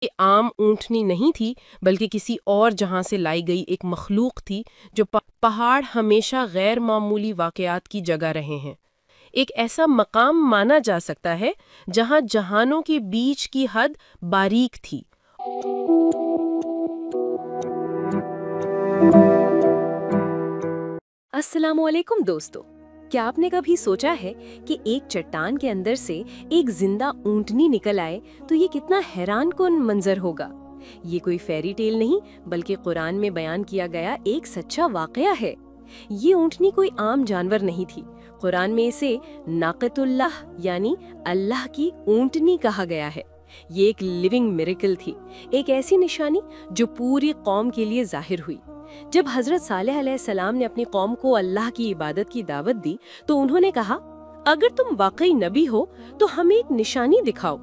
یہ عام اونٹنی نہیں تھی بلکہ کسی اور جہاں سے لائی گئی ایک مخلوق تھی جو پہاڑ ہمیشہ غیر معمولی واقعات کی جگہ رہے ہیں۔ ایک ایسا مقام مانا جا سکتا ہے جہاں جہانوں کے بیچ کی حد باریک تھی۔ السلام علیکم دوستو، کیا آپ نے کبھی سوچا ہے کہ ایک چٹان کے اندر سے ایک زندہ اونٹنی نکل آئے تو یہ کتنا حیران کن منظر ہوگا؟ یہ کوئی فیری ٹیل نہیں بلکہ قرآن میں بیان کیا گیا ایک سچا واقعہ ہے۔ یہ اونٹنی کوئی عام جانور نہیں تھی، قرآن میں اسے ناقۃ اللہ یعنی اللہ کی اونٹنی کہا گیا ہے۔ یہ ایک لیونگ میریکل تھی، ایک ایسی نشانی جو پوری قوم کے لیے ظاہر ہوئی۔ جب حضرت صالح علیہ السلام نے اپنی قوم کو اللہ کی عبادت کی دعوت دی تو انہوں نے کہا، اگر تم واقعی نبی ہو تو ہمیں ایک نشانی دکھاؤ۔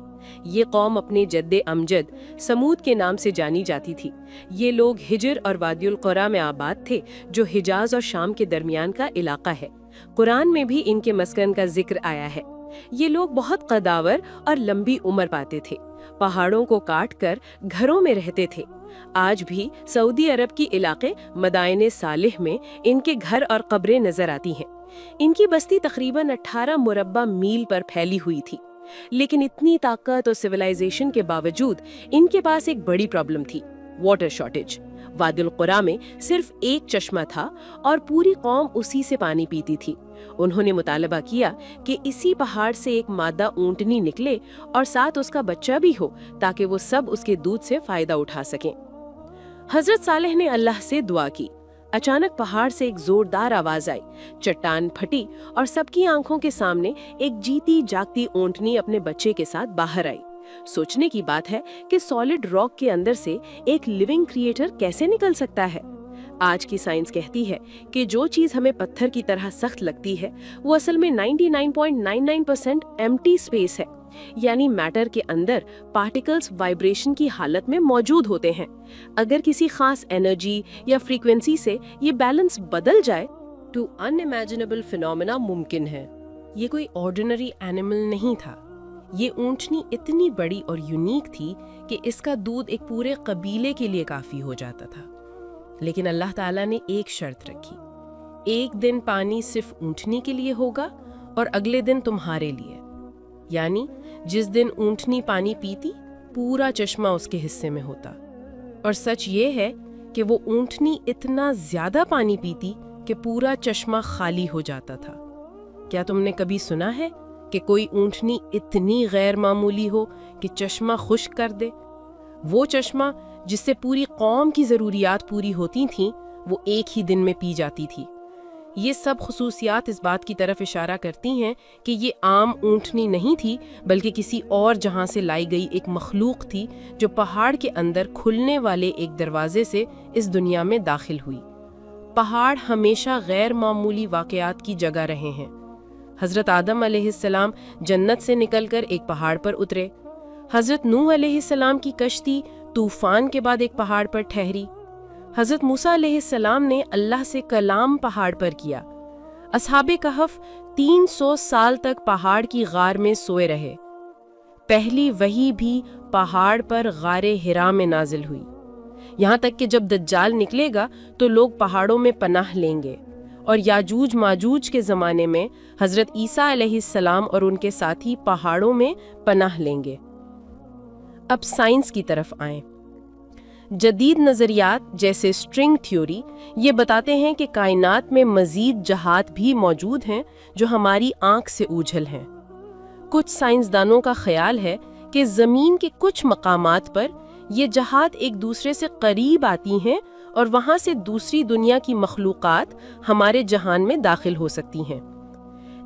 یہ قوم اپنے جد امجد سمود کے نام سے جانی جاتی تھی۔ یہ لوگ ہجر اور وادی القریٰ میں آباد تھے جو حجاز اور شام کے درمیان کا علاقہ ہے۔ قرآن میں بھی ان کے مسکن کا ذکر آیا ہے۔ یہ لوگ بہت قداور اور لمبی عمر پاتے تھے، پہاڑوں کو کاٹ کر گھروں میں رہتے تھے۔ آج بھی سعودی عرب کی علاقے مدائن صالح میں ان کے گھر اور قبریں نظر آتی ہیں۔ ان کی بستی تقریباً 18 مربع میل پر پھیلی ہوئی تھی، لیکن اتنی طاقت اور سویلائزیشن کے باوجود ان کے پاس ایک بڑی پرابلم تھی، واٹر شارٹیج۔ وادی القریٰ میں صرف ایک چشمہ تھا اور پوری قوم اسی سے پانی پیتی تھی۔ انہوں نے مطالبہ کیا کہ اسی پہاڑ سے ایک مادہ اونٹنی نکلے اور ساتھ اس کا بچہ بھی ہو تاکہ وہ سب اس کے دودھ سے فائدہ اٹھا سکیں۔ حضرت صالح نے اللہ سے دعا کی۔ اچانک پہاڑ سے ایک زوردار آواز آئی، چٹان پھٹی اور سب کی آنکھوں کے سامنے ایک جیتی جاگتی اونٹنی اپنے بچے کے ساتھ باہر آئی۔ سوچنے کی بات ہے کہ سالڈ راک کے اندر سے ایک لیونگ کریٹر کیسے نکل سکتا ہے؟ آج کی سائنس کہتی ہے کہ جو چیز ہمیں پتھر کی طرح سخت لگتی ہے وہ اصل میں 99.99% ایمٹی اسپیس ہے، یعنی میٹر کے اندر پارٹیکلز وائبریشن کی حالت میں موجود ہوتے ہیں۔ اگر کسی خاص انرجی یا فریکوینسی سے یہ بیلنس بدل جائے تو ان امیجنیبل فینومینا ممکن ہے۔ یہ کوئی آرڈینری اینیمل نہیں تھا، یہ اونٹنی اتنی بڑی اور یونیک تھی کہ اس کا دودھ ایک پورے قبیلے کے لیے کافی ہو جاتا تھا۔ لیکن اللہ تعالیٰ نے ایک شرط رکھی، ایک دن پانی صرف اونٹنی کے لیے ہوگا اور اگلے دن تمہارے لیے۔ یعنی جس دن اونٹنی پانی پیتی پورا چشمہ اس کے حصے میں ہوتا۔ اور سچ یہ ہے کہ وہ اونٹنی اتنا زیادہ پانی پیتی کہ پورا چشمہ خالی ہو جاتا تھا۔ کیا تم نے کبھی سنا ہے کہ کوئی اونٹنی اتنی غیر معمولی ہو کہ چشمہ خشک کر دے؟ وہ چشمہ جس سے پوری قوم کی ضروریات پوری ہوتی تھیں وہ ایک ہی دن میں پی جاتی تھی۔ یہ سب خصوصیات اس بات کی طرف اشارہ کرتی ہیں کہ یہ عام اونٹنی نہیں تھی بلکہ کسی اور جہاں سے لائی گئی ایک مخلوق تھی جو پہاڑ کے اندر کھلنے والے ایک دروازے سے اس دنیا میں داخل ہوئی۔ پہاڑ ہمیشہ غیر معمولی واقعات کی جگہ رہے ہیں۔ حضرت آدم علیہ السلام جنت سے نکل کر ایک پہاڑ پر اترے۔ حضرت نوح علیہ السلام کی کشتی طوفان کے بعد ایک پہاڑ پر ٹھہری۔ حضرت موسیٰ علیہ السلام نے اللہ سے کلام پہاڑ پر کیا۔ اصحاب کہف 300 سال تک پہاڑ کی غار میں سوئے رہے۔ پہلی وحی بھی پہاڑ پر غار حرا میں نازل ہوئی۔ یہاں تک کہ جب دجال نکلے گا تو لوگ پہاڑوں میں پناہ لیں گے، اور یاجوج ماجوج کے زمانے میں حضرت عیسیٰ علیہ السلام اور ان کے ساتھی پہاڑوں میں پناہ لیں گے۔ اب سائنس کی طرف آئیں۔ جدید نظریات جیسے اسٹرنگ تھیوری یہ بتاتے ہیں کہ کائنات میں مزید جہات بھی موجود ہیں جو ہماری آنکھ سے اوجھل ہیں۔ کچھ سائنسدانوں کا خیال ہے کہ زمین کے کچھ مقامات پر یہ جہات ایک دوسرے سے قریب آتی ہیں اور وہاں سے دوسری دنیا کی مخلوقات ہمارے جہان میں داخل ہو سکتی ہیں۔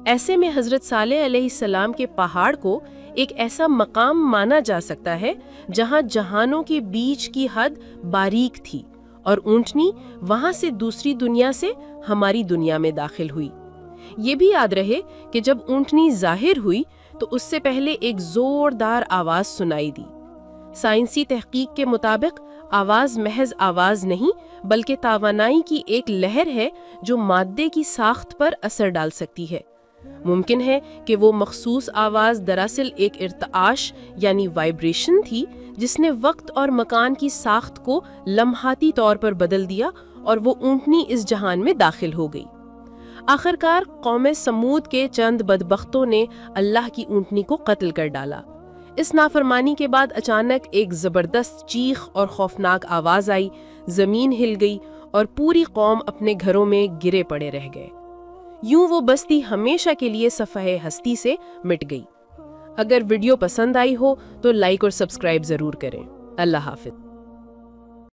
ایسے میں حضرت صالح علیہ السلام کے پہاڑ کو ایک ایسا مقام مانا جا سکتا ہے جہاں جہانوں کے بیچ کی حد باریک تھی اور اونٹنی وہاں سے دوسری دنیا سے ہماری دنیا میں داخل ہوئی۔ یہ بھی یاد رہے کہ جب اونٹنی ظاہر ہوئی تو اس سے پہلے ایک زوردار آواز سنائی دی۔ سائنسی تحقیق کے مطابق آواز محض آواز نہیں بلکہ توانائی کی ایک لہر ہے جو مادے کی ساخت پر اثر ڈال سکتی ہے۔ ممکن ہے کہ وہ مخصوص آواز دراصل ایک ارتعاش یعنی وائبریشن تھی جس نے وقت اور مکان کی ساخت کو لمحاتی طور پر بدل دیا اور وہ اونٹنی اس جہان میں داخل ہو گئی۔ آخرکار قوم سمود کے چند بدبختوں نے اللہ کی اونٹنی کو قتل کر ڈالا۔ اس نافرمانی کے بعد اچانک ایک زبردست چیخ اور خوفناک آواز آئی، زمین ہل گئی اور پوری قوم اپنے گھروں میں گرے پڑے رہ گئے۔ یوں وہ بستی ہمیشہ کے لیے صفحہ ہستی سے مٹ گئی۔ اگر ویڈیو پسند آئی ہو تو لائک اور سبسکرائب ضرور کریں۔ اللہ حافظ۔